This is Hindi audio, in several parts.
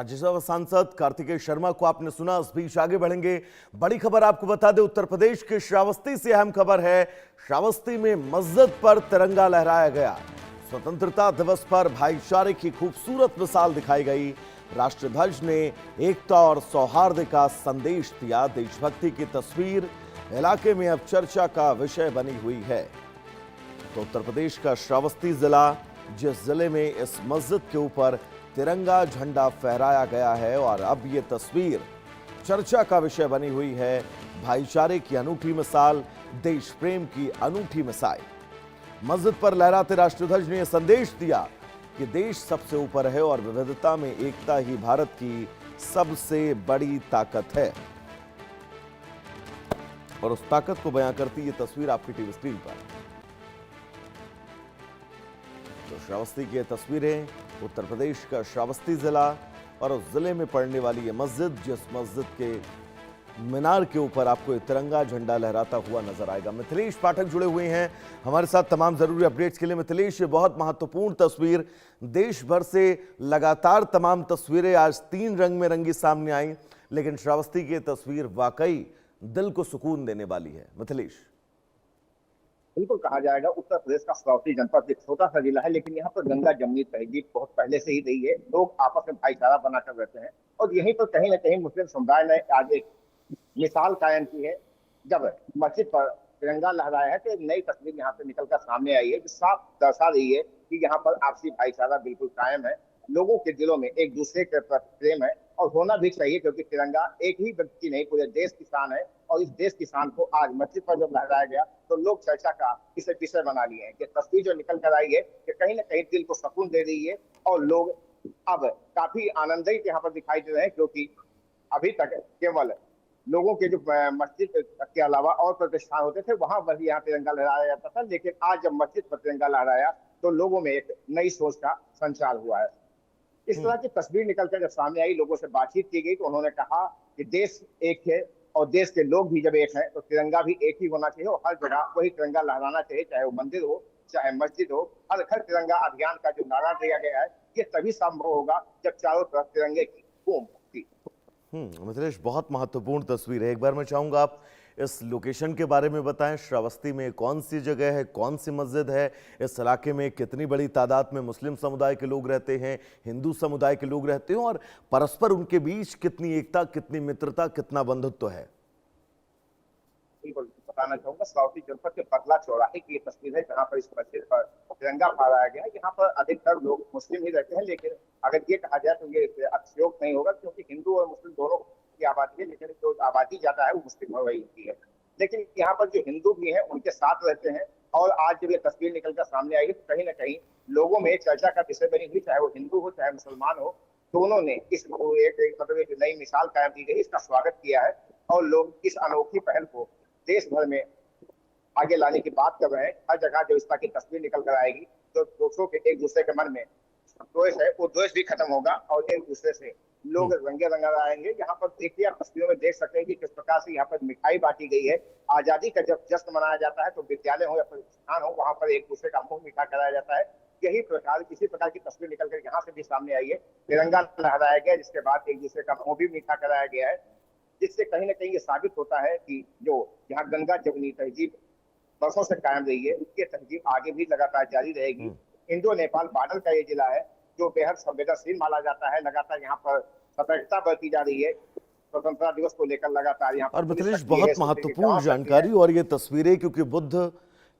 राज्यसभा सांसद कार्तिकेय शर्मा को आपने सुना। इस बीच आगे बढ़ेंगे, बड़ी खबर आपको बता दें, उत्तर प्रदेश के श्रावस्ती से अहम खबर है। श्रावस्ती में मस्जिद पर तिरंगा लहराया गया। स्वतंत्रता दिवस पर भाईचारे की खूबसूरत मिसाल दिखाई गई। राष्ट्रध्वज ने एकता और सौहार्द का संदेश दिया। देशभक्ति की तस्वीर इलाके में अब चर्चा का विषय बनी हुई है। तो उत्तर प्रदेश का श्रावस्ती जिला, जिस जिले में इस मस्जिद के ऊपर तिरंगा झंडा फहराया गया है और अब ये तस्वीर चर्चा का विषय बनी हुई है। भाईचारे की अनूठी मिसाल, देश प्रेम की अनूठी मिसाल। मस्जिद पर लहराते राष्ट्रध्वज ने यह संदेश दिया कि देश सबसे ऊपर है और विविधता में एकता ही भारत की सबसे बड़ी ताकत है। और उस ताकत को बयां करती ये तस्वीर आपकी टीवी स्क्रीन पर। तो श्रावस्ती की तस्वीरें, उत्तर प्रदेश का श्रावस्ती जिला और उस जिले में पड़ने वाली ये मस्जिद, जिस मस्जिद के मीनार के ऊपर आपको तिरंगा झंडा लहराता हुआ नजर आएगा। मिथिलेश पाठक जुड़े हुए हैं हमारे साथ तमाम जरूरी अपडेट्स के लिए। मिथिलेश, ये बहुत महत्वपूर्ण तस्वीर, देश भर से लगातार तमाम तस्वीरें आज 3 रंग में रंगी सामने आई, लेकिन श्रावस्ती की तस्वीर वाकई दिल को सुकून देने वाली है। मिथिलेश, बिल्कुल कहा जाएगा, उत्तर प्रदेश का श्रावस्ती जनपद एक छोटा सा जिला है, लेकिन यहाँ पर गंगा जमनी तहजीब बहुत पहले से ही रही है। लोग आपस में भाईचारा बनाकर रहते हैं और यहीं पर कहीं न कहीं मुस्लिम समुदाय ने आज एक मिसाल कायम की है। जब मस्जिद पर तिरंगा लहराया है तो एक नई तस्वीर यहाँ से निकलकर सामने आई है, जो साफ दर्शा रही है कि यहाँ पर आपसी भाईचारा बिल्कुल कायम है। लोगों के दिलों में एक दूसरे के प्रति प्रेम है और होना भी चाहिए, क्योंकि तिरंगा एक ही व्यक्ति की नहीं, पूरे देश की शान है। और इस देश की शान को आज मस्जिद पर जब लहराया गया तो लोग चर्चा का इसे विषय बना लिए हैं कि तस्वीर जो निकल कर आई है कि कहीं ना कहीं दिल को सुकून दे रही है और लोग अब काफी आनंदित यहाँ पर दिखाई दे रहे हैं, क्योंकि अभी तक केवल लोगों के जो मस्जिद के अलावा और प्रतिष्ठान होते थे वहां पर यहाँ तिरंगा लहराया जाता था, लेकिन आज जब मस्जिद पर तिरंगा लहराया तो लोगों में एक नई सोच का संचार हुआ है। इस तरह की तस्वीर निकलकर जब सामने आई, लोगों से बातचीत की गई तो उन्होंने कहा कि देश एक है और देश के लोग भी जब एक हैं तो तिरंगा भी एक ही होना चाहिए और हर जगह वही तिरंगा लहराना चाहिए, चाहे वो मंदिर हो चाहे मस्जिद हो। हर घर तिरंगा अभियान का जो नारा दिया गया है, ये तभी संभव होगा जब चारों तरफ तिरंगे की धूम होगी। मिथिलेश, बहुत महत्वपूर्ण तस्वीर है। एक बार मैं चाहूंगा आप इस लोकेशन के बारे में बताएं। श्रावस्ती में कौन सी जगह है, कौन सी मस्जिद है, इस इलाके में कितनी बड़ी तादाद में मुस्लिम समुदाय के लोग रहते हैं, हिंदू समुदाय के लोग रहते हैं और परस्पर उनके बीच कितनी एकता, कितनी मित्रता, कितना बंधुत्व है? बिल्कुल बताना चाहूंगा, श्रावस्ती जनपद के पतला चौराहे की तस्वीर है, जहाँ पर इस मस्जिद पर तिरंगा फहराया गया है। यहाँ पर अधिकतर लोग मुस्लिम ही रहते हैं, लेकिन अगर ये कहा जाए तो ये अतिशयोक्ति नहीं होगा, क्योंकि हिंदू और मुस्लिम दोनों की आबादी है, लेकिन जो आबादी ज्यादा है वो मुस्लिम हो रही होती है। लेकिन यहाँ पर जो हिंदू भी हैं उनके साथ रहते हैं और आज जब ये तस्वीर निकलकर सामने आई है तो कहीं ना कहीं लोगों में चर्चा का विषय बनी हुई, चाहे वो हिंदू हो चाहे मुसलमान हो, दोनों ने इस मतलब एक नई मिसाल कायम की गई, इसका स्वागत किया है और लोग इस अनोखी पहल को देश भर में आगे लाने की बात कर रहे हैं। हर जगह जब इस तरह की तस्वीर निकल कर आएगी तो दोस्तों के एक दूसरे के मन में द्वेष है वो द्वेष भी खत्म होगा और एक दूसरे से लोग रंगे रंगा आएंगे। यहाँ पर देखिए, आप तस्वीरों में देख सकते हैं कि किस प्रकार से यहाँ पर मिठाई बांटी गई है। आजादी का जब जश्न मनाया जाता है तो विद्यालय हो या प्रतिष्ठान हो, वहां पर एक दूसरे का मुंह मीठा कराया जाता है। यही प्रकार इसी प्रकार की तस्वीर निकलकर यहाँ से भी सामने आई है। तिरंगा लहराया गया, जिसके बाद एक दूसरे का मुंह भी मीठा कराया गया है, जिससे कहीं ना कहीं ये साबित होता है कि जो यहाँ गंगा जमुनी तहजीब वर्षों से कायम रही है, उसकी तहजीब आगे भी लगातार जारी रहेगी। इंडो नेपाल बॉर्डर का ये जिला है जो बेहद संवेदनशील माना जाता है। लगातार यहाँ पर सतर्कता बरती जा रही है स्वतंत्रता दिवस को लेकर। लगातार यहाँ और मिथिलेश, बहुत महत्वपूर्ण जानकारी और ये तस्वीरें, क्योंकि बुद्ध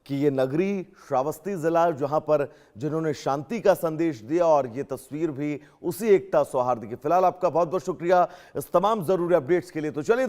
कि ये नगरी श्रावस्ती जिला जहां पर जिन्होंने शांति का संदेश दिया, और ये तस्वीर भी उसी एकता सौहार्द की। फिलहाल आपका बहुत बहुत शुक्रिया इस तमाम जरूरी अपडेट्स के लिए। तो चलिए